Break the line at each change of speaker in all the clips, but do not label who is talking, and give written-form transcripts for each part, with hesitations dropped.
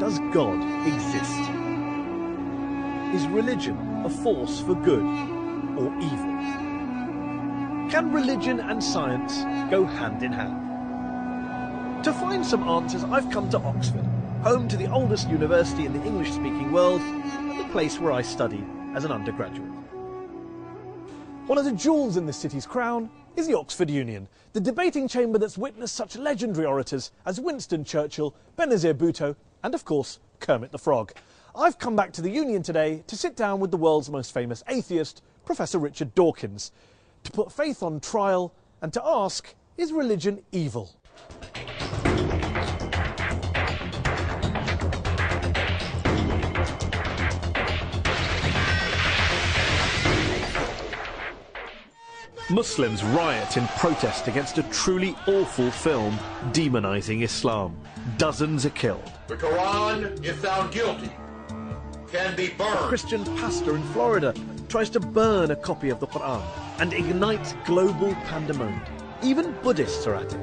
Does God exist? Is religion a force for good or evil? Can religion and science go hand in hand? To find some answers, I've come to Oxford, home to the oldest university in the English-speaking world and the place where I studied as an undergraduate. One of the jewels in the city's crown is the Oxford Union, the debating chamber that's witnessed such legendary orators as Winston Churchill, Benazir Bhutto and, of course, Kermit the Frog. I've come back to the Union today to sit down with the world's most famous atheist, Professor Richard Dawkins, to put faith on trial and to ask, is religion evil? Muslims riot in protest against a truly awful film demonising Islam. Dozens are killed.
The Quran, if found guilty, can be burned.
A Christian pastor in Florida tries to burn a copy of the Quran and ignites global pandemonium. Even Buddhists are at it,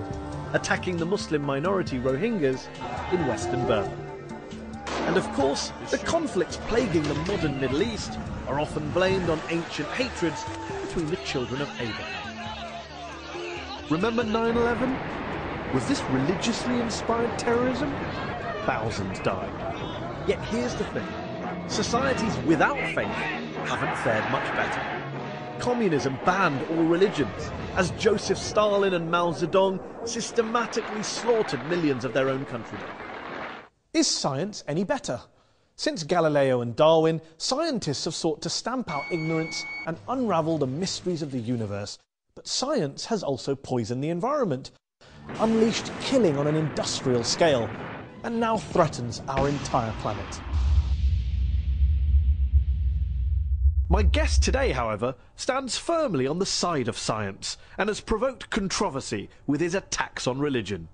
attacking the Muslim minority Rohingyas in Western Burma. And of course, the conflicts plaguing the modern Middle East are often blamed on ancient hatreds between the children of Abraham. Remember 9/11? Was this religiously inspired terrorism? Thousands died. Yet here's the thing. Societies without faith haven't fared much better. Communism banned all religions, as Joseph Stalin and Mao Zedong systematically slaughtered millions of their own countrymen. Is science any better? Since Galileo and Darwin, scientists have sought to stamp out ignorance and unravel the mysteries of the universe. But science has also poisoned the environment, unleashed killing on an industrial scale, and now threatens our entire planet. My guest today, however, stands firmly on the side of science and has provoked controversy with his attacks on religion.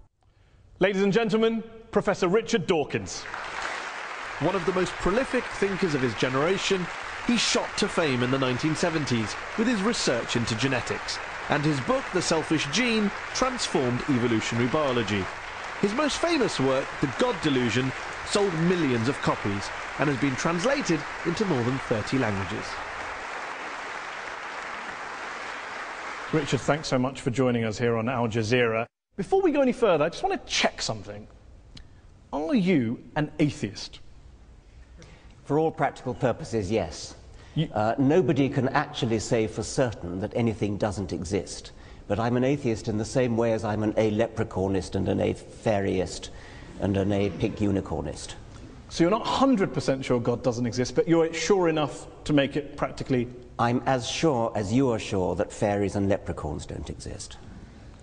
Ladies and gentlemen, Professor Richard Dawkins. One of the most prolific thinkers of his generation, he shot to fame in the 1970s with his research into genetics, and his book, The Selfish Gene, transformed evolutionary biology. His most famous work, The God Delusion, sold millions of copies and has been translated into more than 30 languages. Richard, thanks so much for joining us here on Al Jazeera. Before we go any further, I just want to check something. Are you an atheist?
For all practical purposes, yes. Nobody can actually say for certain that anything doesn't exist. But I'm an atheist in the same way as I'm an a-leprechaunist and an a-fairyist and an a-pink unicornist.
So you're not 100% sure God doesn't exist, but you're sure enough to make it practically...
I'm as sure as you are sure that fairies and leprechauns don't exist.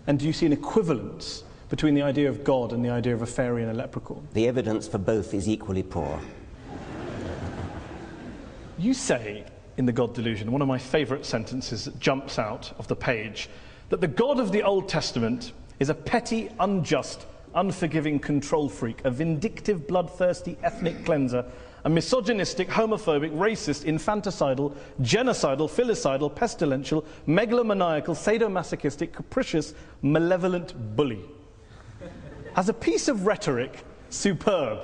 And do you see an equivalence between the idea of God and the idea of a fairy and a leprechaun?
The evidence for both is equally poor.
You say, in The God Delusion, one of my favourite sentences that jumps out of the page, that the God of the Old Testament is a petty, unjust, unforgiving control freak, a vindictive, bloodthirsty ethnic cleanser, a misogynistic, homophobic, racist, infanticidal, genocidal, filicidal, pestilential, megalomaniacal, sadomasochistic, capricious, malevolent bully. As a piece of rhetoric, superb.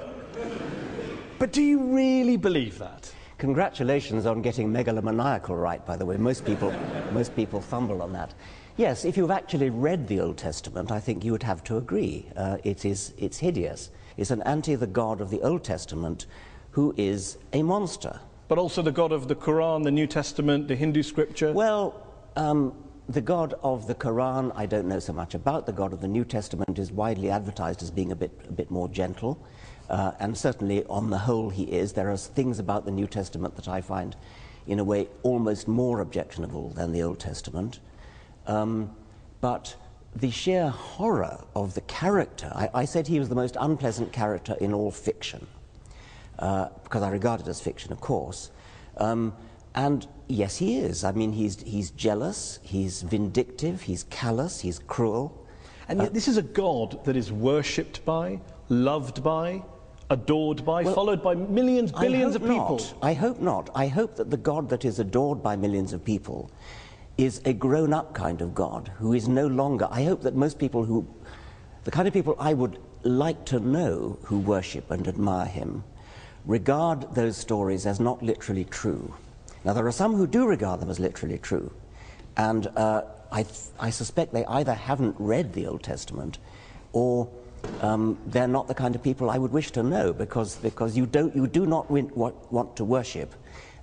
But do you really believe that?
Congratulations on getting megalomaniacal right, by the way. Most people fumble on that. Yes, if you've actually read the Old Testament, I think you would have to agree. It's hideous. It's an the God of the Old Testament who is a monster.
But also the God of the Quran, the New Testament, the Hindu scripture?
Well, the God of the Quran, I don't know so much about. The God of the New Testament is widely advertised as being a bit more gentle. And certainly, on the whole, he is. There are things about the New Testament that I find, in a way, almost more objectionable than the Old Testament. But the sheer horror of the character, I said he was the most unpleasant character in all fiction, because I regard it as fiction, of course. And yes, he is. I mean, he's jealous, he's vindictive, he's callous, he's cruel.
And yet this is a God that is worshipped by, loved by, adored by, well, followed by millions, billions of people.
I hope not. I hope that the God that is adored by millions of people is a grown-up kind of God who is no longer... I hope that most people who... The kind of people I would like to know who worship and admire him regard those stories as not literally true. Now, there are some who do regard them as literally true, and I suspect they either haven't read the Old Testament or they're not the kind of people I would wish to know, because you do not want to worship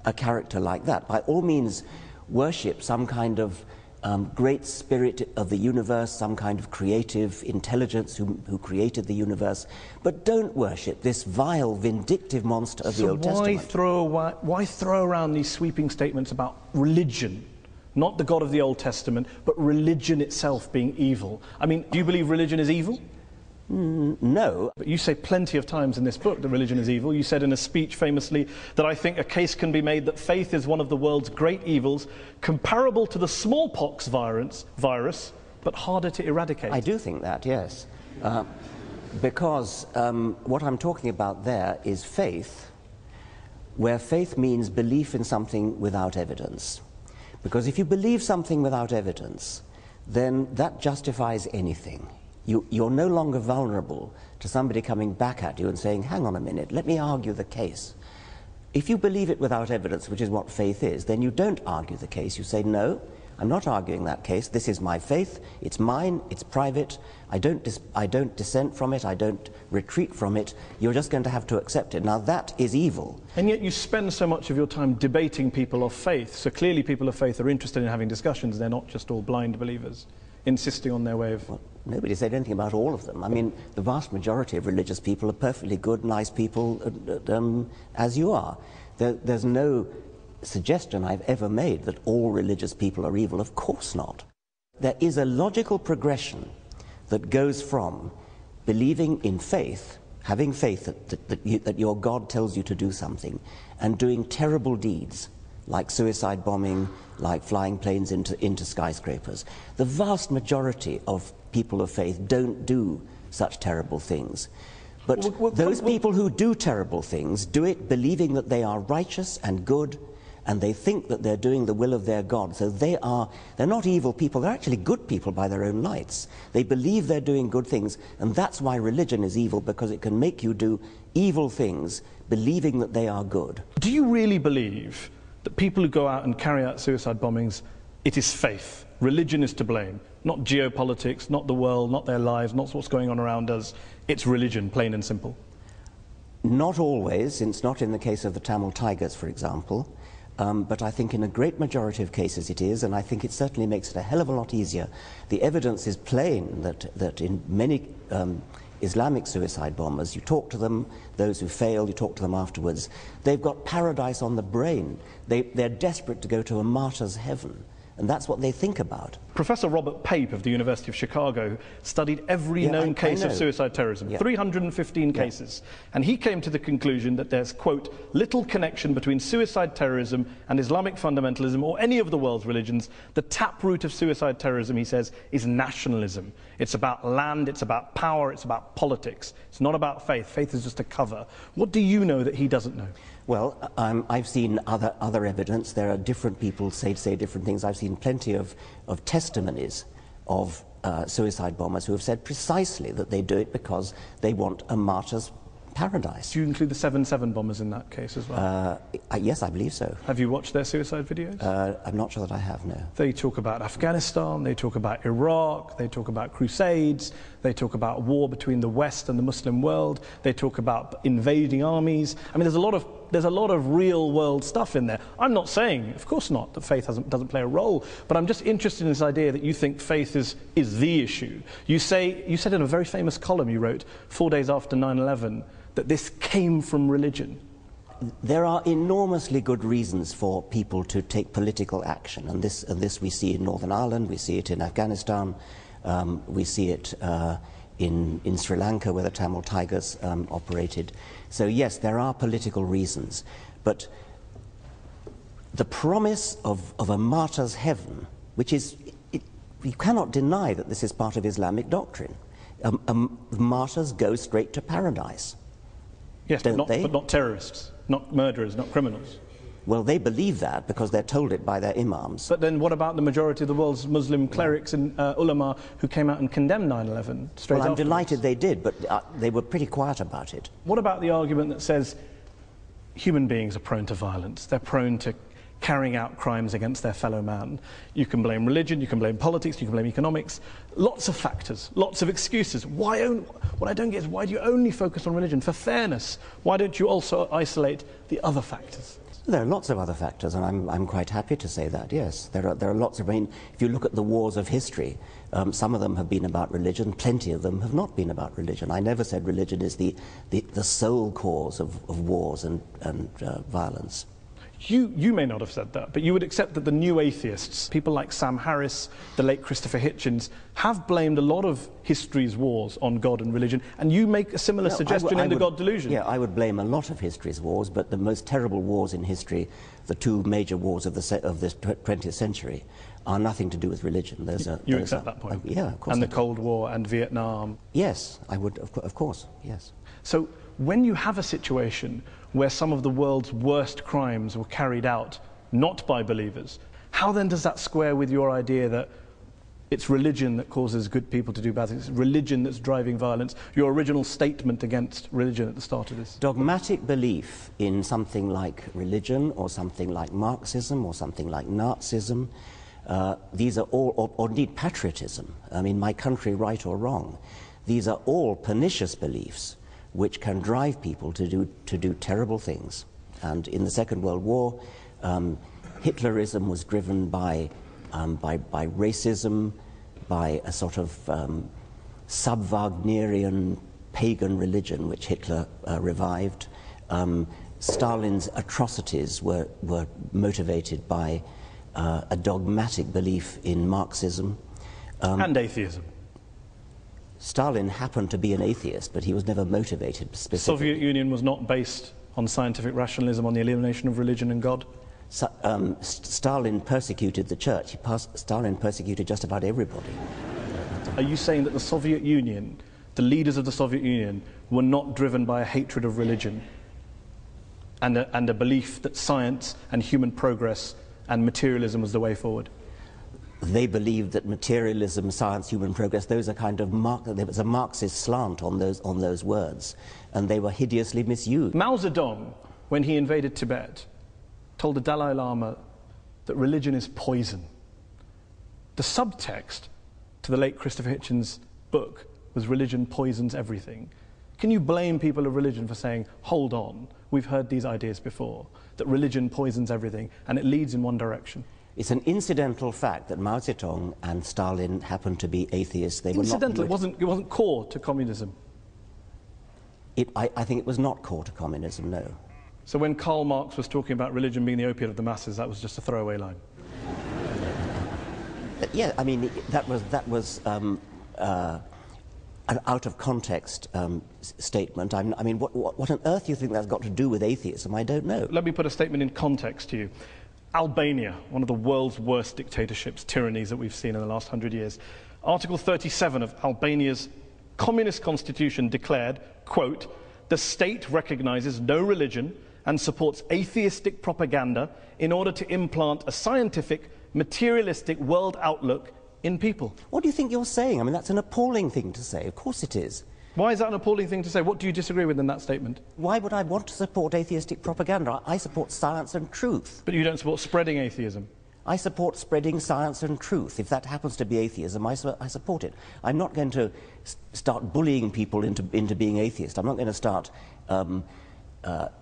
a character like that. By all means, worship some kind of great spirit of the universe, some kind of creative intelligence who created the universe, but don't worship this vile, vindictive monster of the Old Testament.
Why throw around these sweeping statements about religion? Not the God of the Old Testament, but religion itself being evil. I mean, do you believe religion is evil?
No.
But you say plenty of times in this book that religion is evil. You said in a speech famously that I think a case can be made that faith is one of the world's great evils, comparable to the smallpox virus, but harder to eradicate.
I do think that, yes. Because what I'm talking about there is faith, where faith means belief in something without evidence. Because if you believe something without evidence, then that justifies anything. You're no longer vulnerable to somebody coming back at you and saying, hang on a minute, let me argue the case. If you believe it without evidence, which is what faith is, then you don't argue the case. You say, no, I'm not arguing that case. This is my faith. It's mine. It's private. I don't dissent from it. I don't retreat from it. You're just going to have to accept it. Now, that is evil.
And yet you spend so much of your time debating people of faith. So clearly people of faith are interested in having discussions. They're not just all blind believers insisting on their way of...
Well, nobody said anything about all of them. I mean, the vast majority of religious people are perfectly good, nice people, as you are. There's no suggestion I've ever made that all religious people are evil. Of course not. There is a logical progression that goes from believing in faith, having faith that your God tells you to do something, and doing terrible deeds, like suicide bombing, like flying planes into skyscrapers. The vast majority of people of faith don't do such terrible things. But those people who do terrible things do it believing that they are righteous and good, and they think that they're doing the will of their God. So they're not evil people, they're actually good people by their own lights. They believe they're doing good things, and that's why religion is evil, because it can make you do evil things believing that they are good.
Do you really believe that people who go out and carry out suicide bombings, it is faith? Religion is to blame, not geopolitics, not the world, not their lives, not what's going on around us. It's religion, plain and simple.
Not always. It's not in the case of the Tamil Tigers, for example. But I think in a great majority of cases it is, and I think it certainly makes it a hell of a lot easier. The evidence is plain that in many Islamic suicide bombers, you talk to them, those who fail, you talk to them afterwards, they've got paradise on the brain. They're desperate to go to a martyr's heaven. And that's what they think about.
Professor Robert Pape of the University of Chicago studied every known case of suicide terrorism, 315 cases. And he came to the conclusion that there's, quote, little connection between suicide terrorism and Islamic fundamentalism or any of the world's religions. The taproot of suicide terrorism, he says, is nationalism. It's about land, it's about power, it's about politics. It's not about faith. Faith is just a cover. What do you know that he doesn't know?
Well, I've seen other evidence. There are different people say different things. I've seen plenty of testimonies of suicide bombers who have said precisely that they do it because they want a martyr's paradise.
Do you include the 7/7 bombers in that case as well?
Yes, I believe so.
Have you watched their suicide videos?
I'm not sure that I have, no.
They talk about Afghanistan, they talk about Iraq, they talk about crusades, they talk about war between the West and the Muslim world, they talk about invading armies. I mean, there's a lot of real world stuff in there. I'm not saying, of course not, that faith doesn't play a role, but I'm just interested in this idea that you think faith is the issue. You said in a very famous column you wrote 4 days after 9/11 that this came from religion.
There are enormously good reasons for people to take political action, and this we see in Northern Ireland, we see it in Afghanistan, we see it in Sri Lanka, where the Tamil Tigers operated. So yes, there are political reasons, but the promise of a martyr's heaven, which is, you cannot deny that this is part of Islamic doctrine. Martyrs go straight to paradise.
Yes, but not terrorists, not murderers, not criminals.
Well, they believe that because they're told it by their imams.
But then what about the majority of the world's Muslim clerics and ulama who came out and condemned 9/11 straight
Well, I'm
afterwards?
delighted they did, but they were pretty quiet about it.
What about the argument that says human beings are prone to violence, they're prone to carrying out crimes against their fellow man? You can blame religion, you can blame politics, you can blame economics, lots of factors, lots of excuses. What I don't get is, why do you only focus on religion? For fairness, why don't you also isolate the other factors?
There are lots of other factors, and I'm quite happy to say that, yes. There are lots of, I mean, if you look at the wars of history, some of them have been about religion, plenty of them have not been about religion. I never said religion is the sole cause of wars and violence.
You may not have said that, but you would accept that the new atheists, people like Sam Harris, the late Christopher Hitchens, have blamed a lot of history's wars on God and religion, and you make a similar suggestion in The God Delusion.
Yeah, I would blame a lot of history's wars, but the most terrible wars in history, the two major wars of the 20th century, are nothing to do with religion.
You accept that point?
Yeah, of course.
And the Cold War and Vietnam?
Yes, I would, of course, yes.
So when you have a situation where some of the world's worst crimes were carried out not by believers, how then does that square with your idea that it's religion that causes good people to do bad things, it's religion that's driving violence, your original statement against religion at the start of this?
Dogmatic belief in something like religion or something like Marxism or something like Nazism, these are all, or indeed patriotism, I mean, my country right or wrong, these are all pernicious beliefs which can drive people to do terrible things. And in the Second World War, Hitlerism was driven by racism, by a sort of sub-Wagnerian pagan religion which Hitler revived. Stalin's atrocities were motivated by a dogmatic belief in Marxism.
And atheism.
Stalin happened to be an atheist, but he was never motivated
The
specifically.
Soviet Union was not based on scientific rationalism, on the elimination of religion and God?
Stalin persecuted the church. Stalin persecuted just about everybody.
Are you saying that the Soviet Union, the leaders of the Soviet Union, were not driven by a hatred of religion and a belief that science and human progress and materialism was the way forward?
They believed that materialism, science, human progress, those are kind of there was a Marxist slant on those words, and they were hideously misused.
Mao Zedong, when he invaded Tibet, told the Dalai Lama that religion is poison. The subtext to the late Christopher Hitchens' book was religion poisons everything. Can you blame people of religion for saying, hold on, we've heard these ideas before, that religion poisons everything and it leads in one direction?
It's an incidental fact that Mao Zedong and Stalin happened to be atheists. They
Incidental,
were not.
it wasn't core to communism.
I think it was not core to communism, no.
So when Karl Marx was talking about religion being the opiate of the masses, that was just a throwaway line.
Yeah, I mean, that was an out of context statement. I mean, what on earth do you think that's got to do with atheism? I don't know.
Let me put a statement in context to you. Albania, one of the world's worst dictatorships, tyrannies that we've seen in the last 100 years. Article 37 of Albania's communist constitution declared, quote, "The state recognizes no religion and supports atheistic propaganda in order to implant a scientific, materialistic world outlook in people."
What do you think you're saying? I mean, that's an appalling thing to say. Of course it is.
Why is that an appalling thing to say? What do you disagree with in that statement?
Why would I want to support atheistic propaganda? I support science and truth.
But you don't support spreading atheism.
I support spreading science and truth. If that happens to be atheism, I support it. I'm not going to start bullying people into being atheist. I'm not going to start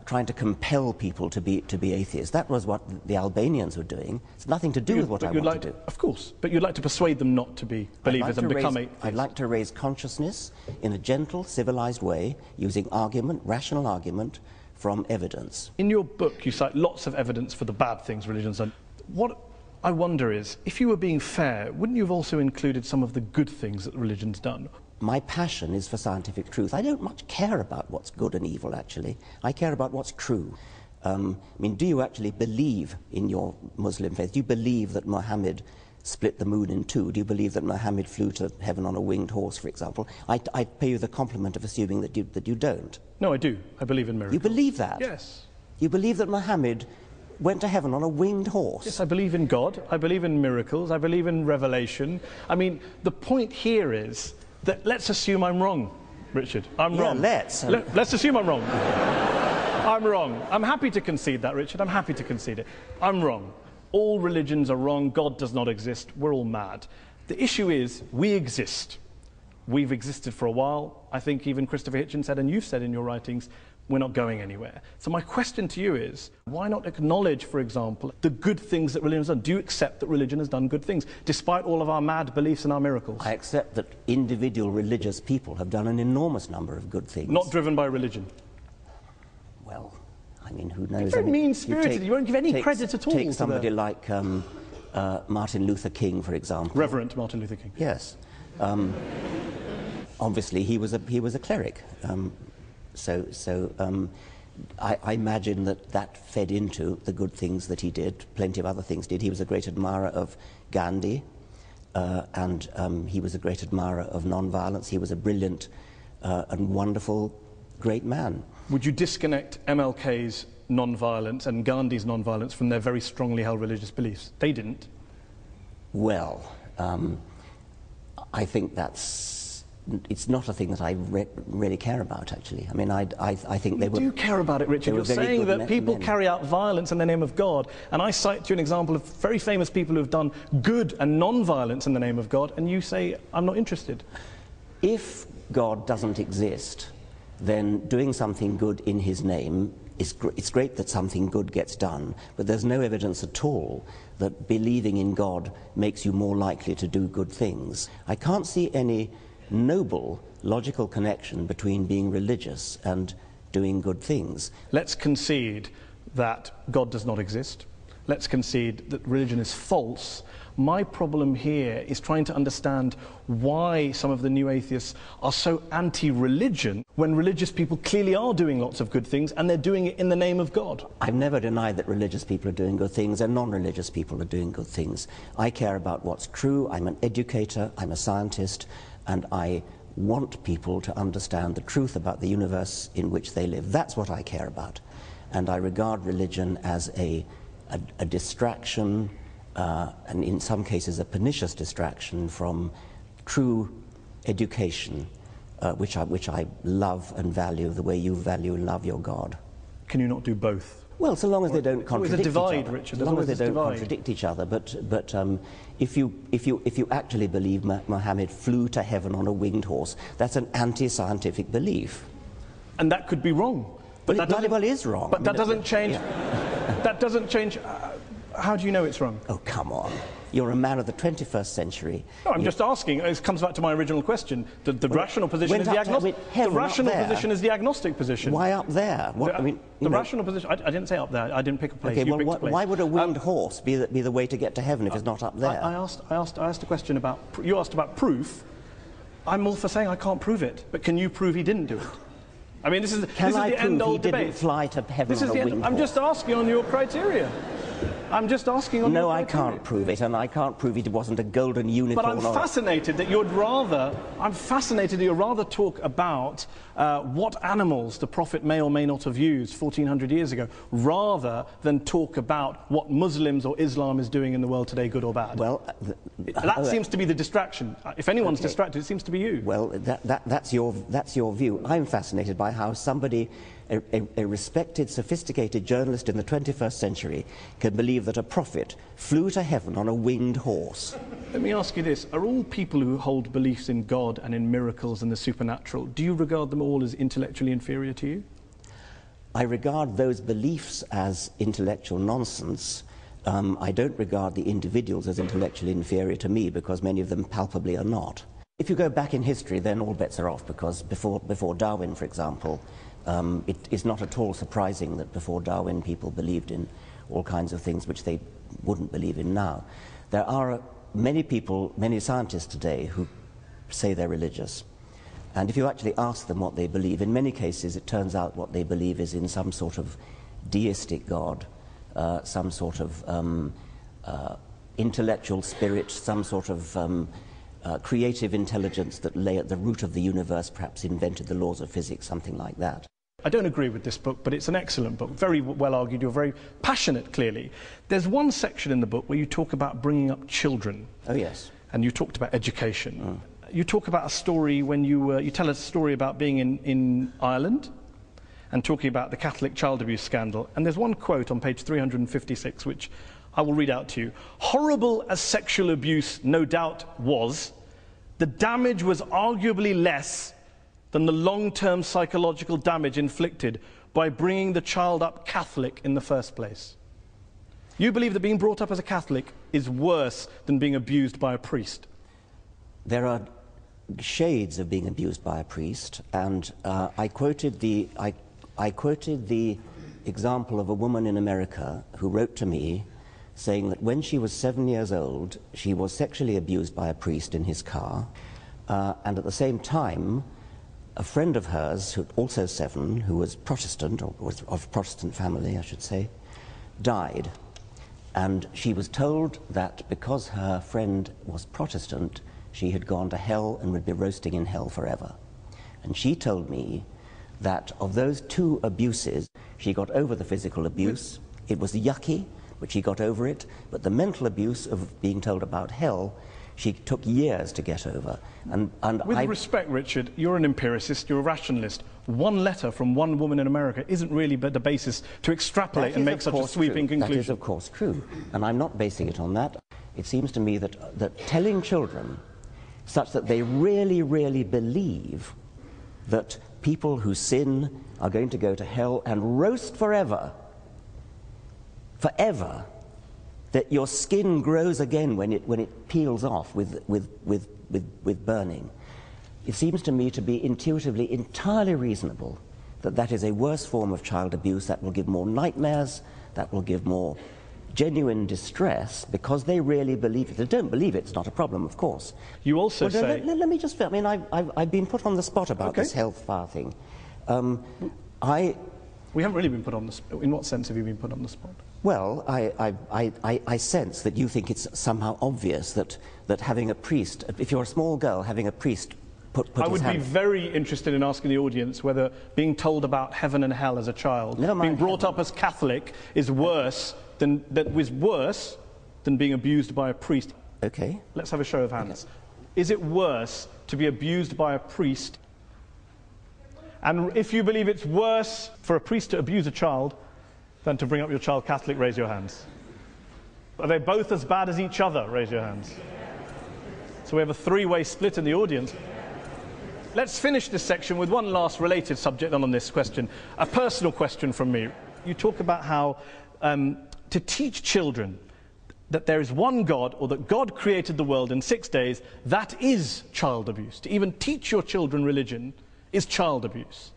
trying to compel people to be atheists. That was what the Albanians were doing. It's nothing to do with what I want to do.
Of course, but you'd like to persuade them not to be believers and become atheists.
I'd like to raise consciousness in a gentle, civilized way, using argument, rational argument, from evidence.
In your book, you cite lots of evidence for the bad things religion's done. What I wonder is, if you were being fair, wouldn't you have also included some of the good things that religion's done?
My passion is for scientific truth. I don't much care about what's good and evil, actually. I care about what's true. I mean, do you actually believe in your Muslim faith? Do you believe that Muhammad split the moon in two? Do you believe that Muhammad flew to heaven on a winged horse, for example? I pay you the compliment of assuming that you don't.
No, I do. I believe in miracles.
You believe that?
Yes.
You believe that Muhammad went to heaven on a winged horse.
Yes, I believe in God, I believe in miracles, I believe in revelation. I mean, the point here is that let's assume I'm wrong, Richard. I'm wrong.
Let's.
Let's assume I'm wrong. I'm wrong. I'm happy to concede that, Richard. I'm happy to concede it. I'm wrong. All religions are wrong. God does not exist. We're all mad. The issue is we exist. We've existed for a while. I think even Christopher Hitchens said, and you've said in your writings, we're not going anywhere. So my question to you is, why not acknowledge, for example, the good things that religion has done? Do you accept that religion has done good things, despite all of our mad beliefs and our miracles?
I accept that individual religious people have done an enormous number of good things.
Not driven by religion?
Well, I mean, who knows?
You're very mean-spirited. You won't give any credit at all.
Take somebody like Martin Luther King, for example.
Reverend Martin Luther King.
Yes. Obviously, he was a cleric. I imagine that fed into the good things that he did. Plenty of other things did. He was a great admirer of Gandhi, and he was a great admirer of non-violence. He was a brilliant and wonderful, great man.
Would you disconnect MLK's non-violence and Gandhi's non-violence from their very strongly held religious beliefs? They didn't.
Well, I think it's not a thing that I really care about, actually. I mean, I think they were...
You do care about it, Richard. You're saying that people carry out violence in the name of God, and I cite you an example of very famous people who have done good and non-violence in the name of God, and you say, I'm not interested.
If God doesn't exist, then doing something good in his name it's great that something good gets done, but there's no evidence at all that believing in God makes you more likely to do good things. I can't see any noble, logical connection between being religious and doing good things.
Let's concede that God does not exist. Let's concede that religion is false. My problem here is trying to understand why some of the new atheists are so anti-religion when religious people clearly are doing lots of good things and they're doing it in the name of God.
I've never denied that religious people are doing good things and non-religious people are doing good things. I care about what's true. I'm an educator, I'm a scientist, and I want people to understand the truth about the universe in which they live. That's what I care about. And I regard religion as a distraction, and in some cases a pernicious distraction from true education, which I love and value the way you value and love your God.
Can you not do both?
Well, so long as they don't contradict each other.
Richard.
As long as they don't contradict each other. But if you actually believe Muhammad flew to heaven on a winged horse, that's an anti-scientific belief.
And that could be wrong.
But that bloody well is wrong.
But that doesn't change. That doesn't change. How do you know it's wrong?
Oh, come on. You're a man of the 21st century.
No, I'm just asking. It comes back to my original question. The rational position is the agnostic. The rational position is the agnostic position.
Why up there? What,
the rational position. I didn't say up there. I didn't pick a place.
Okay,
you
well,
picked a place.
why would a winged horse be the way to get to heaven if it's not up there?
I asked a question about. You asked about proof. I'm all for saying I can't prove it, but can you prove he didn't do it? I mean, this is the end-old debate.
He didn't fly to heaven on a winged horse?
I'm just asking on your criteria. I'm just asking on your criteria.
No, I can't prove it, and I can't prove it wasn't a golden unicorn.
But I'm fascinated that you're rather talk about what animals the Prophet may or may not have used 1400 years ago, rather than talk about what Muslims or Islam is doing in the world today, good or bad. Well, that seems to be the distraction. If anyone's distracted, it seems to be you.
Well, that's your view. I'm fascinated by how somebody, a respected, sophisticated journalist in the 21st century, can believe that a prophet flew to heaven on a winged horse.
Let me ask you this. Are all people who hold beliefs in God and in miracles and the supernatural, do you regard them all as intellectually inferior to you?
I regard those beliefs as intellectual nonsense. I don't regard the individuals as intellectually inferior to me, because many of them palpably are not. If you go back in history, then all bets are off, because before Darwin, for example, it is not at all surprising that before Darwin people believed in all kinds of things which they wouldn't believe in now. There are many people, many scientists today who say they're religious. And if you actually ask them what they believe, in many cases it turns out what they believe is in some sort of deistic God, some sort of intellectual spirit, some sort of creative intelligence that lay at the root of the universe, perhaps invented the laws of physics, something like that.
I don't agree with this book, but it's an excellent book, very well argued. You're very passionate, clearly. There's one section in the book where you talk about bringing up children.
Oh, yes.
And you talked about education. You talk about a story when you tell a story about being in Ireland and talking about the Catholic child abuse scandal. And there's one quote on page 356, which I will read out to you. Horrible as sexual abuse no doubt was, the damage was arguably less than the long-term psychological damage inflicted by bringing the child up Catholic in the first place. You believe that being brought up as a Catholic is worse than being abused by a priest?
There are shades of being abused by a priest, and I quoted the example of a woman in America who wrote to me saying that when she was 7 years old, she was sexually abused by a priest in his car, and at the same time, a friend of hers, who also 7, who was Protestant, or was of Protestant family, I should say, died. And she was told that because her friend was Protestant, she had gone to hell and would be roasting in hell forever. And she told me that of those 2 abuses, she got over the physical abuse. It was yucky, but she got over it. But the mental abuse of being told about hell, she took years to get over. And
with respect, Richard, you're an empiricist, you're a rationalist. One letter from one woman in America isn't really the basis to extrapolate and make such a sweeping conclusion.
That is, of course, true. And I'm not basing it on that. It seems to me that telling children such that they really, really believe that people who sin are going to go to hell and roast forever, that your skin grows again when it peels off with burning. It seems to me to be intuitively entirely reasonable that that is a worse form of child abuse, that will give more nightmares, that will give more genuine distress, because they really believe it. If they don't believe it, it's not a problem, of course.
You also say...
Let me just... I mean, I've been put on the spot about this health fire thing.
We haven't really been put on the spot. In what sense have you been put on the spot?
Well, I sense that you think it's somehow obvious that having a priest, if you're a small girl, having a priest put his hand... I would
be very interested in asking the audience whether being told about heaven and hell as a child, being brought up as Catholic, is worse than being abused by a priest.
Okay.
Let's have a show of hands. Okay. Is it worse to be abused by a priest? And if you believe it's worse for a priest to abuse a child than to bring up your child Catholic, raise your hands. Are they both as bad as each other? Raise your hands. So we have a 3-way split in the audience. Let's finish this section with one last related subject on this question, a personal question from me. You talk about how to teach children that there is one God, or that God created the world in 6 days, that is child abuse. To even teach your children religion is child abuse.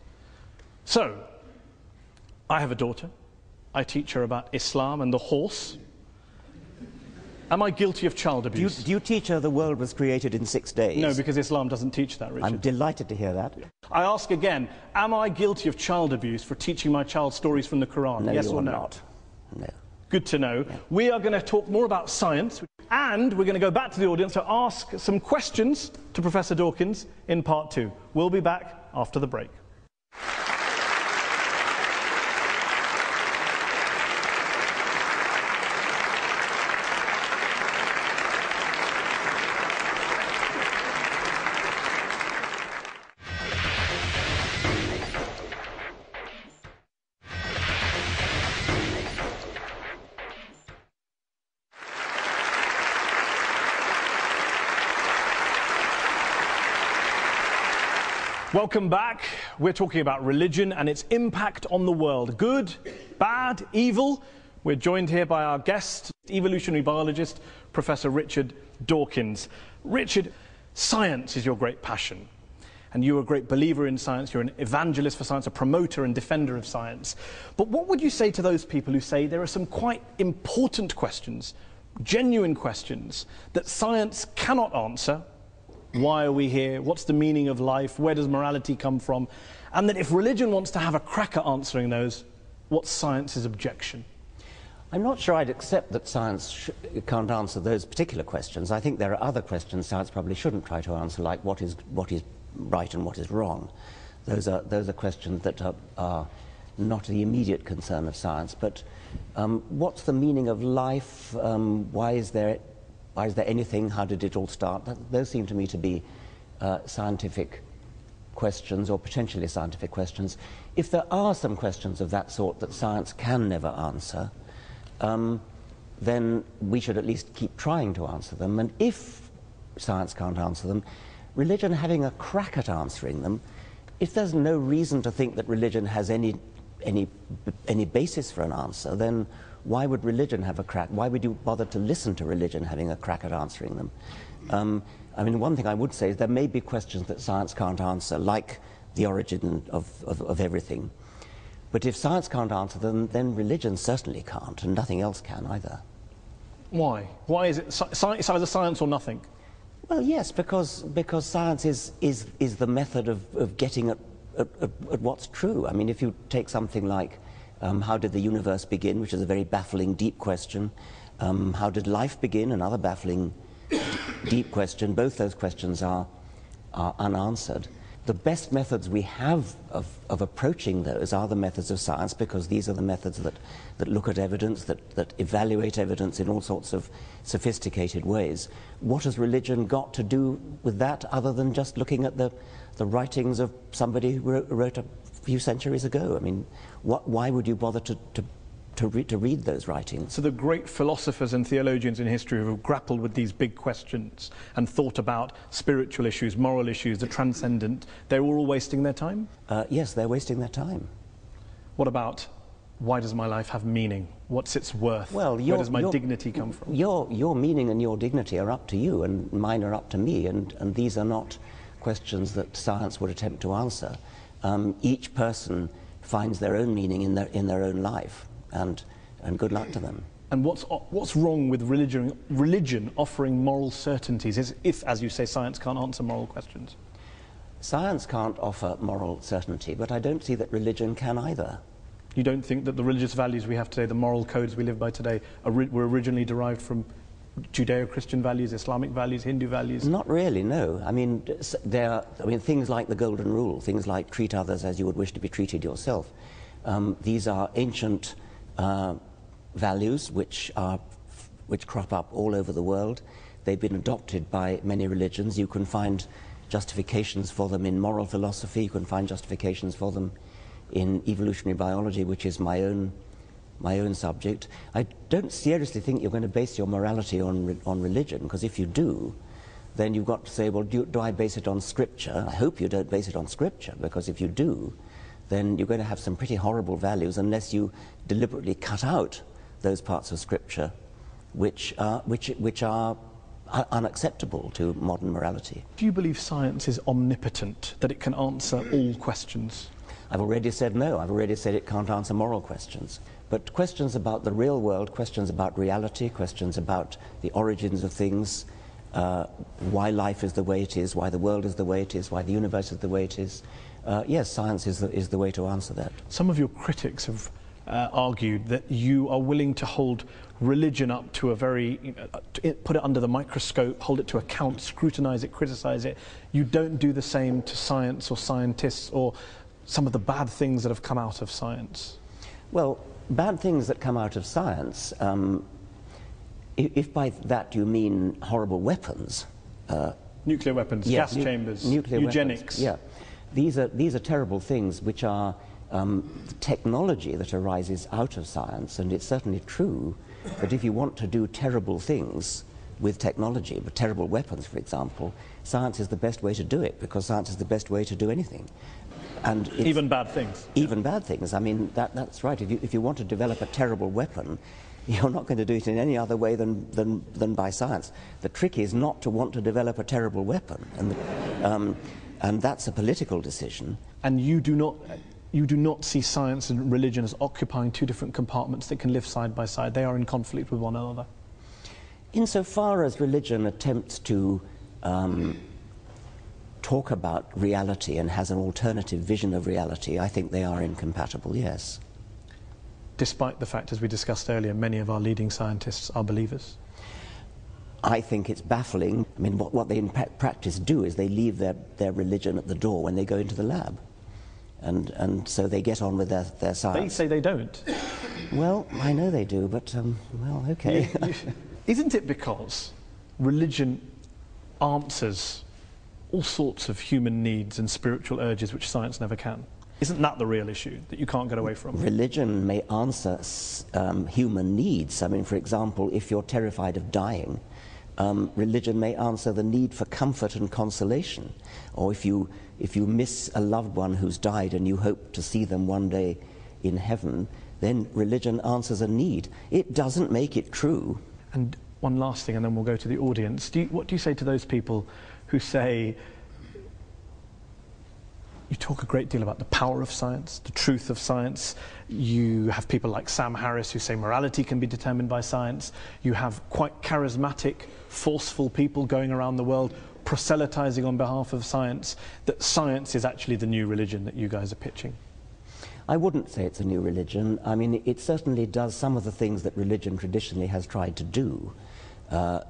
So, I have a daughter. I teach her about Islam and the horse. Am I guilty of child abuse?
Do you teach her the world was created in 6 days?
No, because Islam doesn't teach that, Richard.
I'm delighted to hear that.
I ask again, am I guilty of child abuse for teaching my child stories from the Quran?
No,
yes or no?
Not. No.
Good to know. Yeah. We are going to talk more about science, and we're going to go back to the audience to ask some questions to Professor Dawkins in part 2. We'll be back after the break. Welcome back. We're talking about religion and its impact on the world. Good, bad, evil. We're joined here by our guest, evolutionary biologist, Professor Richard Dawkins. Richard, science is your great passion. And you're a great believer in science. You're an evangelist for science, a promoter and defender of science. But what would you say to those people who say there are some quite important questions, genuine questions, that science cannot answer? Why are we here? What's the meaning of life? Where does morality come from? And that if religion wants to have a crack at answering those, what's science's objection?
I'm not sure I'd accept that science can't answer those particular questions. I think there are other questions science probably shouldn't try to answer, like what is right and what is wrong. Those are questions that are not the immediate concern of science. But what's the meaning of life? Why is there anything? How did it all start? Those seem to me to be scientific questions, or potentially scientific questions. If there are some questions of that sort that science can never answer, then we should at least keep trying to answer them. And if science can't answer them, religion having a crack at answering them, if there's no reason to think that religion has any basis for an answer, then why would religion have a crack? Why would you bother to listen to religion having a crack at answering them? I mean, one thing I would say is there may be questions that science can't answer, like the origin of everything. But if science can't answer them, then religion certainly can't, and nothing else can either.
Why? Why is it it's either science or nothing?
Well, yes, because science is the method of getting at what's true. I mean, if you take something like how did the universe begin, which is a very baffling, deep question. How did life begin? Another baffling, deep question. Both those questions are unanswered. The best methods we have of approaching those are the methods of science, because these are the methods that look at evidence, that evaluate evidence in all sorts of sophisticated ways. What has religion got to do with that, other than just looking at the writings of somebody who wrote a few centuries ago? I mean, why would you bother to read those writings?
So the great philosophers and theologians in history who have grappled with these big questions and thought about spiritual issues, moral issues, the transcendent, they're all wasting their time?
Yes, they're wasting their time.
What about, why does my life have meaning? What's its worth?
Well,
where does my dignity come from?
Your meaning and your dignity are up to you, and mine are up to me, and these are not questions that science would attempt to answer. Each person finds their own meaning in their own life. And good luck to them.
And what's wrong with religion offering moral certainties if, as you say, science can't answer moral questions?
Science can't offer moral certainty, but I don't see that religion can either.
You don't think that the religious values we have today, the moral codes we live by today, were originally derived from Judeo-Christian values, Islamic values, Hindu values?
Not really, no. I mean, things like the Golden Rule, things like treat others as you would wish to be treated yourself. These are ancient values which crop up all over the world. They've been adopted by many religions. You can find justifications for them in moral philosophy. You can find justifications for them in evolutionary biology, which is my own subject. I don't seriously think you're going to base your morality on religion, because if you do, then you've got to say, well, do I base it on Scripture? I hope you don't base it on Scripture, because if you do, then you're going to have some pretty horrible values unless you deliberately cut out those parts of Scripture which are unacceptable to modern morality.
Do you believe science is omnipotent, that it can answer all questions?
I've already said no. I've already said it can't answer moral questions. But questions about the real world, questions about reality, questions about the origins of things, why life is the way it is, why the world is the way it is, why the universe is the way it is, yes, science is the way to answer that.
Some of your critics have argued that you are willing to hold religion up to put it under the microscope, hold it to account, scrutinize it, criticize it. You don't do the same to science or scientists or some of the bad things that have come out of science.
Well, bad things that come out of science, if by that you mean horrible weapons.
Nuclear weapons, gas chambers, eugenics.
Weapons, yeah. These are terrible things which are technology that arises out of science, and it's certainly true that if you want to do terrible things with technology, but terrible weapons, for example, science is the best way to do it, because science is the best way to do anything. And
even bad things.
Even bad things. I mean, that's right. If you want to develop a terrible weapon, you're not going to do it in any other way than by science. The trick is not to want to develop a terrible weapon, and that's a political decision.
And you do not see science and religion as occupying two different compartments that can live side by side. They are in conflict with one another.
Insofar as religion attempts to talk about reality and has an alternative vision of reality, I think they are incompatible, yes.
Despite the fact, as we discussed earlier, many of our leading scientists are believers?
I think it's baffling. I mean, what they in practice do is they leave their religion at the door when they go into the lab. and so they get on with their science.
They say they don't.
Well, I know they do, but, well, okay.
Isn't it because religion answers all sorts of human needs and spiritual urges which science never can? Isn't that the real issue that you can't get away from?
Religion may answer human needs. I mean, for example, if you're terrified of dying, religion may answer the need for comfort and consolation. Or if you miss a loved one who's died and you hope to see them one day in heaven, then religion answers a need. It doesn't make it true.
And one last thing, and then we'll go to the audience. What do you say to those people who say, you talk a great deal about the power of science, the truth of science. You have people like Sam Harris who say morality can be determined by science. You have quite charismatic, forceful people going around the world proselytizing on behalf of science, that science is actually the new religion that you guys are pitching.
I wouldn't say it's a new religion. I mean, it certainly does some of the things that religion traditionally has tried to do,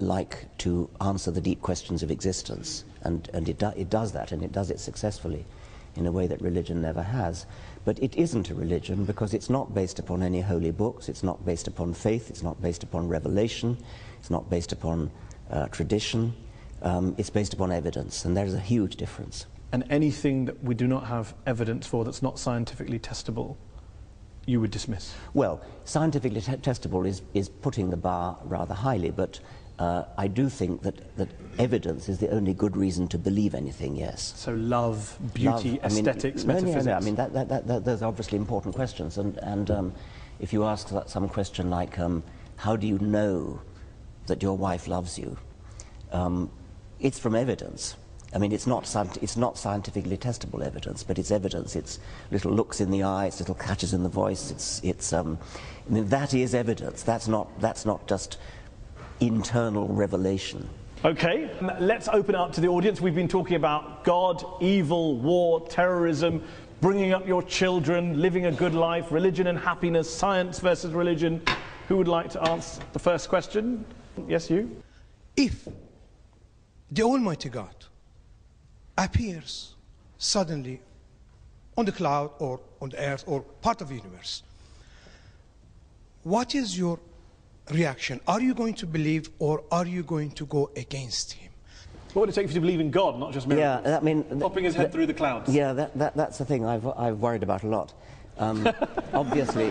like to answer the deep questions of existence. And it does that, and it does it successfully in a way that religion never has. But it isn't a religion because it's not based upon any holy books, it's not based upon faith, it's not based upon revelation, it's not based upon tradition, it's based upon evidence, and there's a huge difference.
And anything that we do not have evidence for that's not scientifically testable, you would dismiss?
Well, scientifically testable is putting the bar rather highly, but I do think that evidence is the only good reason to believe anything, yes.
So love, beauty, aesthetics, metaphysics?
No, I mean, those are obviously important questions, and if you ask some question like, how do you know that your wife loves you? It's from evidence. I mean, it's not scientifically testable evidence, but it's evidence. It's little looks in the eye, it's little catches in the voice. I mean, that is evidence. That's not just internal revelation.
Okay, let's open it up to the audience. We've been talking about God, evil, war, terrorism, bringing up your children, living a good life, religion and happiness, science versus religion. Who would like to answer the first question? Yes, you?
If the Almighty God appears suddenly on the cloud or on the earth or part of the universe, what is your reaction? Are you going to believe or are you going to go against him?
What would it take for you to believe in God, not just miracles?
Yeah, I mean,
popping his head through the clouds.
Yeah, that's the thing I've worried about a lot. Obviously,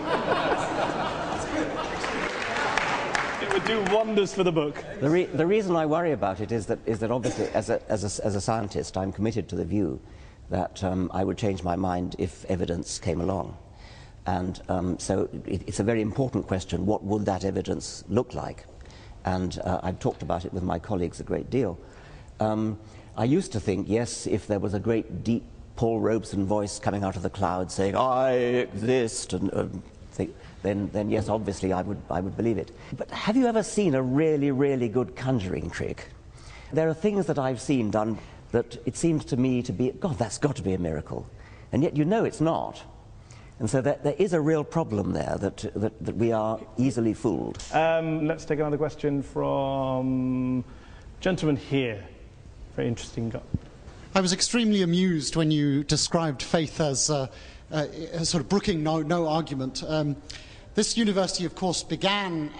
it would do wonders for the book.
The reason I worry about it is that obviously, as a scientist, I'm committed to the view that I would change my mind if evidence came along. And so it's a very important question, what would that evidence look like? And I've talked about it with my colleagues a great deal. I used to think, yes, if there was a great deep Paul Robeson voice coming out of the clouds saying, I exist, then yes, obviously I would believe it. But have you ever seen a really, really good conjuring trick? There are things that I've seen done that it seems to me to be, God, that's got to be a miracle. And yet you know it's not. And so there is a real problem there, that we are easily fooled.
Let's take another question from gentleman here. Very interesting guy.
I was extremely amused when you described faith as sort of brooking no argument. This university, of course, began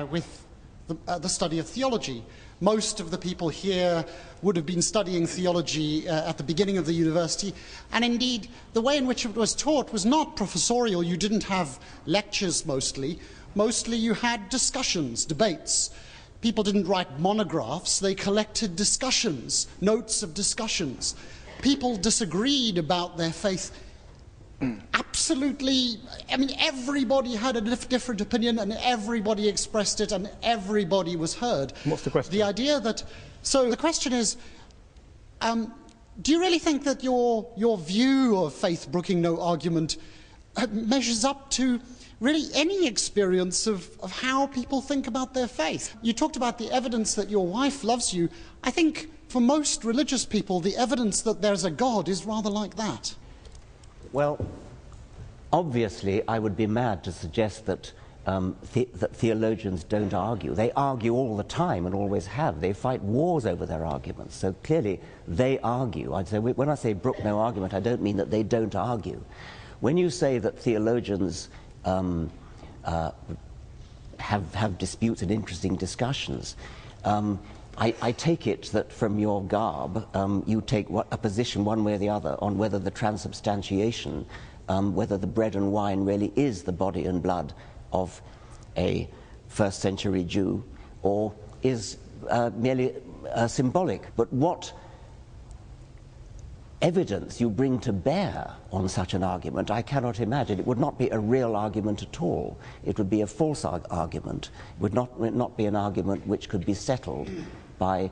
with the study of theology. Most of the people here would have been studying theology at the beginning of the university, and indeed the way in which it was taught was not professorial. You didn't have lectures mostly. Mostly you had discussions, debates. People didn't write monographs, they collected discussions, notes of discussions. People disagreed about their faith. Absolutely, I mean, everybody had a different opinion and everybody expressed it and everybody was heard.
What's the question?
The idea that, so the question is, do you really think that your view of faith brooking no argument measures up to really any experience of how people think about their faith? You talked about the evidence that your wife loves you. I think for most religious people, the evidence that there's a God is rather like that.
Well, obviously, I would be mad to suggest that that theologians don't argue. They argue all the time and always have. They fight wars over their arguments. So clearly they argue. I'd say, when I say brook no argument, I don't mean that they don't argue. When you say that theologians have disputes and interesting discussions, I take it that from your garb you take a position one way or the other on whether the transubstantiation, whether the bread and wine really is the body and blood of a first century Jew or is merely symbolic. But what evidence you bring to bear on such an argument, I cannot imagine. It would not be a real argument at all. It would be a false argument. It would not be an argument which could be settled by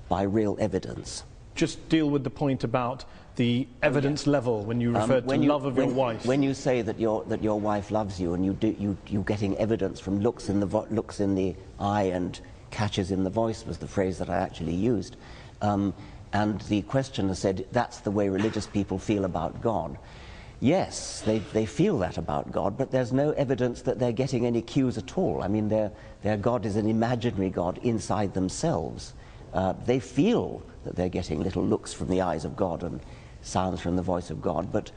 real evidence.
Just deal with the point about the evidence level when you refer to love of your wife.
When you say that your wife loves you, and you're getting evidence from looks in the eye and catches in the voice was the phrase that I actually used. And the questioner said that's the way religious people feel about God. Yes, they feel that about God, but there's no evidence that they're getting any cues at all. I mean, their God is an imaginary God inside themselves. They feel that they're getting little looks from the eyes of God and sounds from the voice of God, but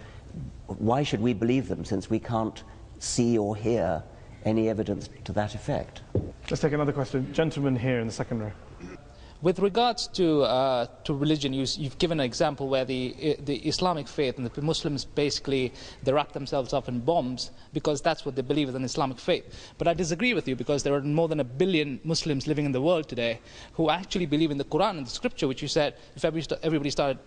why should we believe them since we can't see or hear any evidence to that effect?
Let's take another question. Gentleman here in the second row.
With regards to religion, you've given an example where the Islamic faith and the Muslims basically they wrap themselves up in bombs because that's what they believe is an Islamic faith. But I disagree with you because there are more than 1 billion Muslims living in the world today who actually believe in the Quran and the Scripture, which you said if everybody started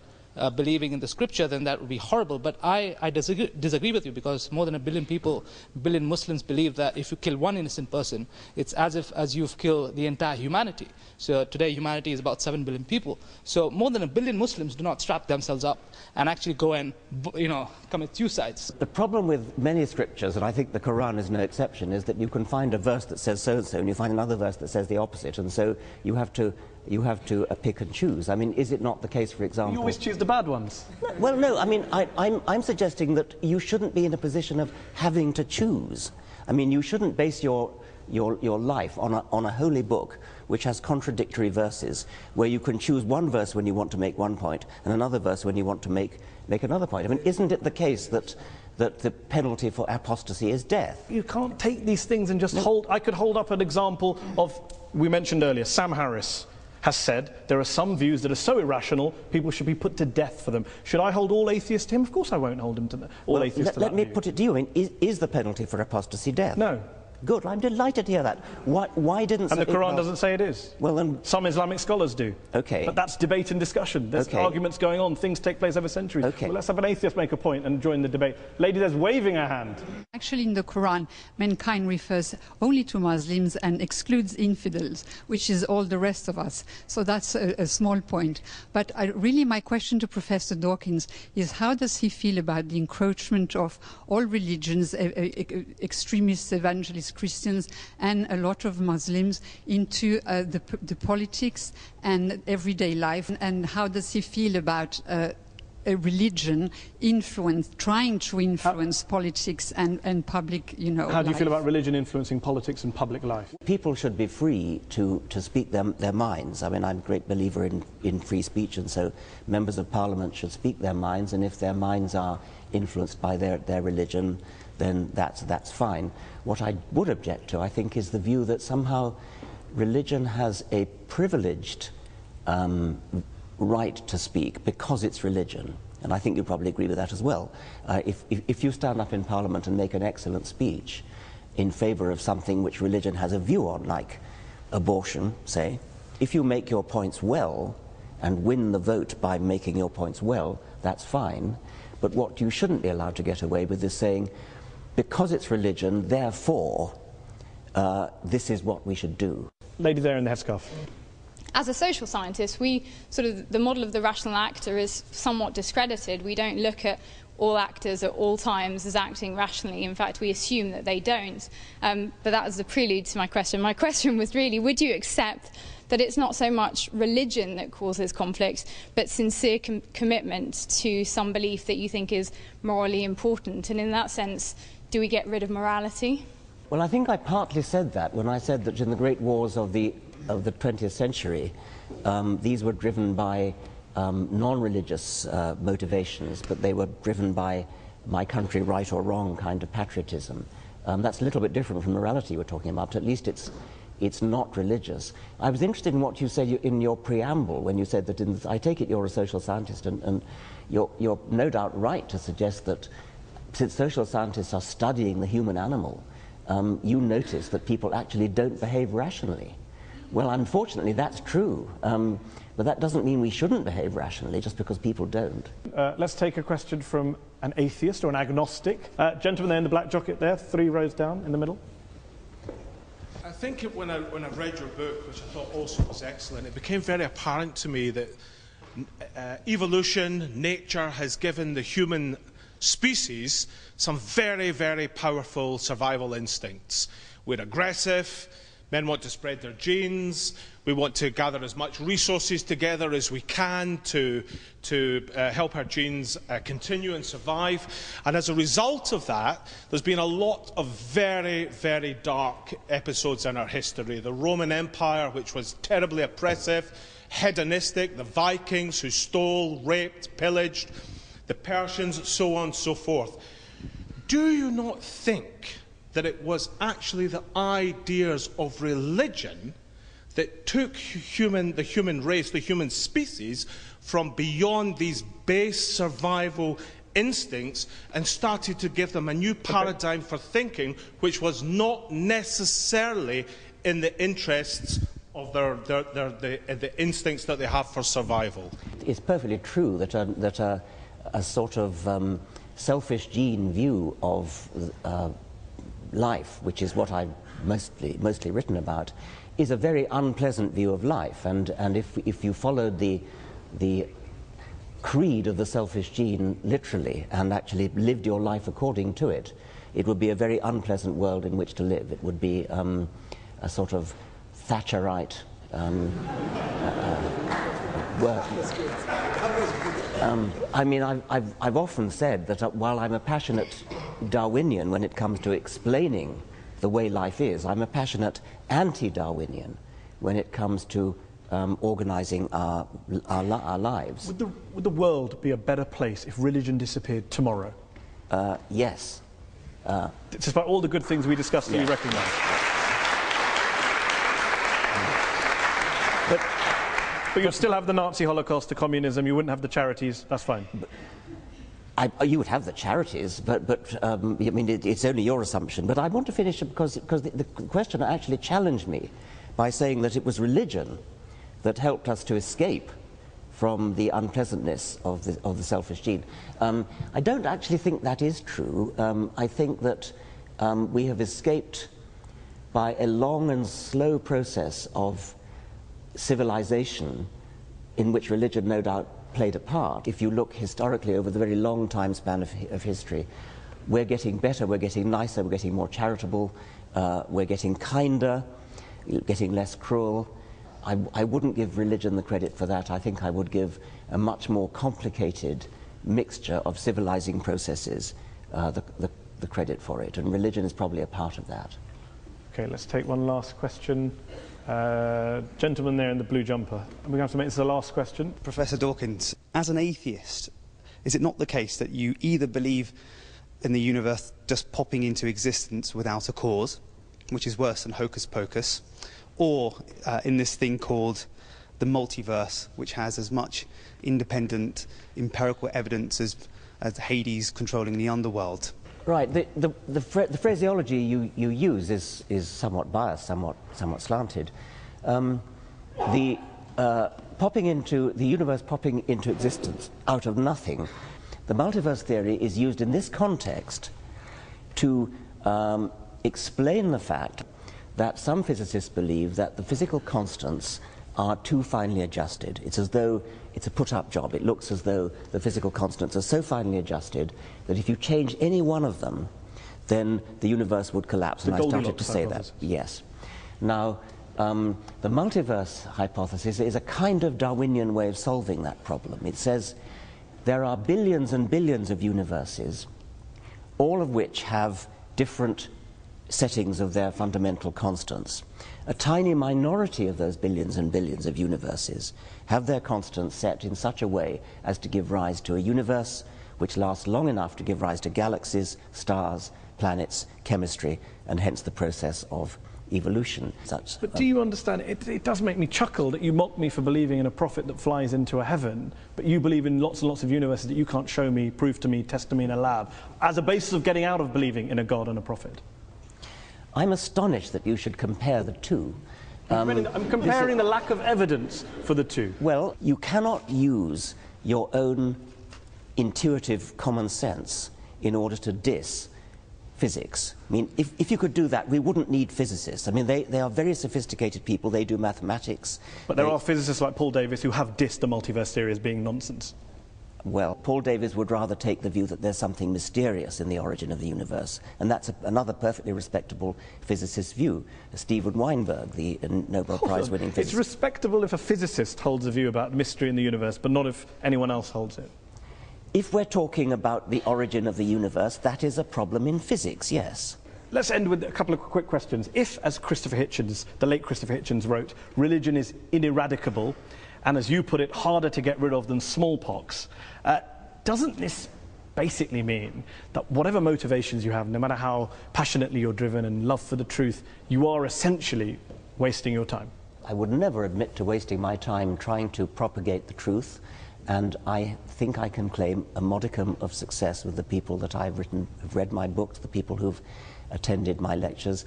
believing in the Scripture, then that would be horrible. But I disagree with you because more than 1 billion Muslims believe that if you kill one innocent person, it's as you've killed the entire humanity. So today humanity is about 7 billion people. So more than 1 billion Muslims do not strap themselves up and actually go and commit suicides.
The problem with many scriptures, and I think the Quran is no exception, is that you can find a verse that says so-and-so and you find another verse that says the opposite, and so you have to pick and choose. I mean, is it not the case, for example...
You always choose the bad ones.
Well, no, I mean, I'm suggesting that you shouldn't be in a position of having to choose. I mean, you shouldn't base your life on a holy book which has contradictory verses, where you can choose one verse when you want to make one point and another verse when you want to make another point. I mean, isn't it the case that the penalty for apostasy is death?
You can't take these things and just hold... I could hold up an example of... We mentioned earlier, Sam Harris has said there are some views that are so irrational, people should be put to death for them. Should I hold all atheists to him? Of course I won't hold him to all atheists to that
Let me
view.
put it to you. I mean, is the penalty for apostasy death?
No.
Good, I'm delighted to hear that. Why didn't...
And the Quran doesn't say it is.
Well, then...
Some Islamic scholars do.
Okay.
But that's debate and discussion. There's arguments going on. Things take place over centuries.
Okay.
Well, let's have an atheist make a point and join the debate. Lady there's waving her hand.
Actually, in the Quran, mankind refers only to Muslims and excludes infidels, which is all the rest of us. So that's a small point. But really my question to Professor Dawkins is how does he feel about the encroachment of all religions, extremists, evangelists, Christians, and a lot of Muslims into the politics and everyday life? And how does he feel about a religion trying to influence politics and public,
How do you feel about religion influencing politics and public life?
People should be free to speak their minds. I mean, I'm a great believer in free speech, and so members of Parliament should speak their minds, and if their minds are influenced by their religion, then that's fine. What I would object to, I think, is the view that somehow religion has a privileged right to speak because it's religion. And I think you probably agree with that as well. If you stand up in Parliament and make an excellent speech in favour of something which religion has a view on, like abortion, say, if you make your points well and win the vote by making your points well, that's fine. But what you shouldn't be allowed to get away with is saying, because it's religion, therefore, this is what we should do.
Lady there in the headscarf.
As a social scientist, the model of the rational actor is somewhat discredited. We don't look at all actors at all times as acting rationally. In fact, we assume that they don't. But that was the prelude to my question. My question was really, would you accept that it's not so much religion that causes conflict, but sincere commitment to some belief that you think is morally important? And in that sense, do we get rid of morality?
Well, I think I partly said that when I said that in the great wars of the 20th century, these were driven by non-religious motivations, but they were driven by my country right or wrong kind of patriotism. That's a little bit different from morality we're talking about, but at least it's not religious. I was interested in what you said in your preamble when you said that I take it you're a social scientist, and you're no doubt right to suggest that since social scientists are studying the human animal, you notice that people actually don't behave rationally. Well, unfortunately, that's true. But that doesn't mean we shouldn't behave rationally just because people don't.
Let's take a question from an atheist or an agnostic. Gentleman there in the black jacket there, 3 rows down in the middle.
I think when I read your book, which I thought also was excellent, it became very apparent to me that evolution, nature, has given the human species some very, very powerful survival instincts. We're aggressive. Men want to spread their genes. We want to gather as much resources together as we can to help our genes continue and survive. And as a result of that, there's been a lot of very, very dark episodes in our history. The Roman Empire, which was terribly oppressive, hedonistic, the Vikings who stole, raped, pillaged, the Persians, so on and so forth. Do you not think that it was actually the ideas of religion that took the human race, the human species, from beyond these base survival instincts and started to give them a new paradigm for thinking, which was not necessarily in the interests of the instincts that they have for survival?
It's perfectly true that a sort of selfish gene view of life, which is what I've mostly written about, is a very unpleasant view of life. And if you followed the creed of the selfish gene literally and actually lived your life according to it, it would be a very unpleasant world in which to live. It would be a sort of Thatcherite world. I mean, I've often said that while I'm a passionate Darwinian when it comes to explaining the way life is, I'm a passionate anti-Darwinian when it comes to organising our lives.
Would the world be a better place if religion disappeared tomorrow?
Yes.
Despite all the good things we discussed, yes. You recognise. But you'd still have the Nazi Holocaust, the communism, you wouldn't have the charities, that's fine.
You would have the charities, but I mean, it's only your assumption. But I want to finish because the question actually challenged me by saying that it was religion that helped us to escape from the unpleasantness of the selfish gene. I don't actually think that is true. I think that we have escaped by a long and slow process of civilization in which religion no doubt played a part. If you look historically over the very long time span of history, we're getting better, we're getting nicer, we're getting more charitable, we're getting kinder, getting less cruel. I wouldn't give religion the credit for that. I think I would give a much more complicated mixture of civilizing processes the credit for it, and religion is probably a part of that.
Okay, let's take one last question. Gentleman there in the blue jumper. We're going to have to make this the last question.
Professor Dawkins, as an atheist, is it not the case that you either believe in the universe just popping into existence without a cause, which is worse than hocus pocus, or in this thing called the multiverse, which has as much independent empirical evidence as Hades controlling the underworld?
Right. The phraseology you use is somewhat biased, somewhat slanted. The universe popping into existence out of nothing. The multiverse theory is used in this context to explain the fact that some physicists believe that the physical constants are too finely adjusted. It's as though it's a put-up job. It looks as though the physical constants are so finely adjusted that if you change any one of them, then the universe would collapse. And I started to say that. Yes. Now, the multiverse hypothesis is a kind of Darwinian way of solving that problem. It says there are billions and billions of universes, all of which have different settings of their fundamental constants. A tiny minority of those billions and billions of universes have their constants set in such a way as to give rise to a universe which lasts long enough to give rise to galaxies, stars, planets, chemistry, and hence the process of evolution.
But do you understand, it does make me chuckle that you mock me for believing in a prophet that flies into a heaven, but you believe in lots and lots of universes that you can't show me, prove to me, test to me in a lab, as a basis of getting out of believing in a God and a prophet.
I'm astonished that you should compare the two.
I'm comparing the lack of evidence for the two.
Well, you cannot use your own intuitive common sense in order to diss physics. I mean, if you could do that, we wouldn't need physicists. I mean, they are very sophisticated people. They do mathematics.
But there are physicists like Paul Davies who have dissed the multiverse theory as being nonsense.
Well, Paul Davies would rather take the view that there's something mysterious in the origin of the universe, and that's another perfectly respectable physicist's view. Steven Weinberg, the Nobel Prize-winning physicist.
It's respectable if a physicist holds a view about mystery in the universe, but not if anyone else holds it.
If we're talking about the origin of the universe, that is a problem in physics, yes.
Let's end with a couple of quick questions. If, as Christopher Hitchens, the late Christopher Hitchens wrote, religion is ineradicable, and as you put it, harder to get rid of than smallpox, doesn't this basically mean that whatever motivations you have, no matter how passionately you're driven and love for the truth, you are essentially wasting your time?
I would never admit to wasting my time trying to propagate the truth, and I think I can claim a modicum of success with the people that have read my books, the people who've attended my lectures.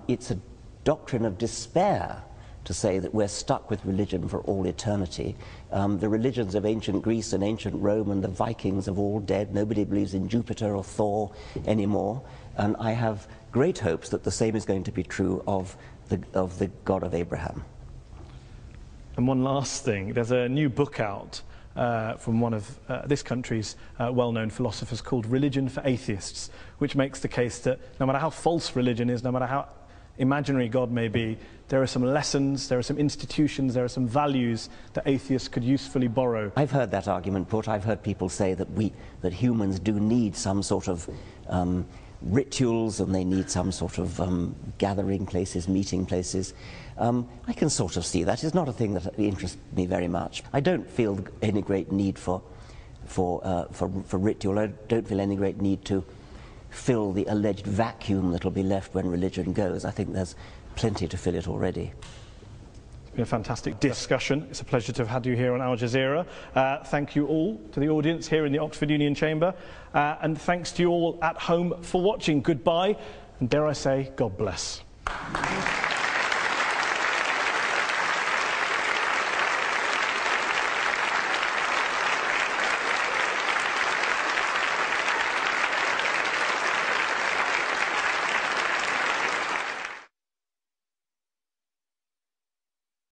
It's a doctrine of despair to say that we're stuck with religion for all eternity. The religions of ancient Greece and ancient Rome and the Vikings are all dead. Nobody believes in Jupiter or Thor anymore. And I have great hopes that the same is going to be true of the God of Abraham.
And one last thing, there's a new book out from one of this country's well-known philosophers called Religion for Atheists, which makes the case that no matter how false religion is, no matter how imaginary God may be, there are some lessons, there are some institutions, there are some values that atheists could usefully borrow.
I've heard that argument put. I've heard people say that humans do need some sort of rituals, and they need some sort of gathering places, meeting places. I can sort of see that. It's not a thing that interests me very much. I don't feel any great need for ritual. I don't feel any great need to fill the alleged vacuum that will be left when religion goes. I think there's plenty to fill it already.
It's been a fantastic discussion. It's a pleasure to have had you here on Al Jazeera. Thank you all to the audience here in the Oxford Union Chamber, and thanks to you all at home for watching. Goodbye, and dare I say, God bless.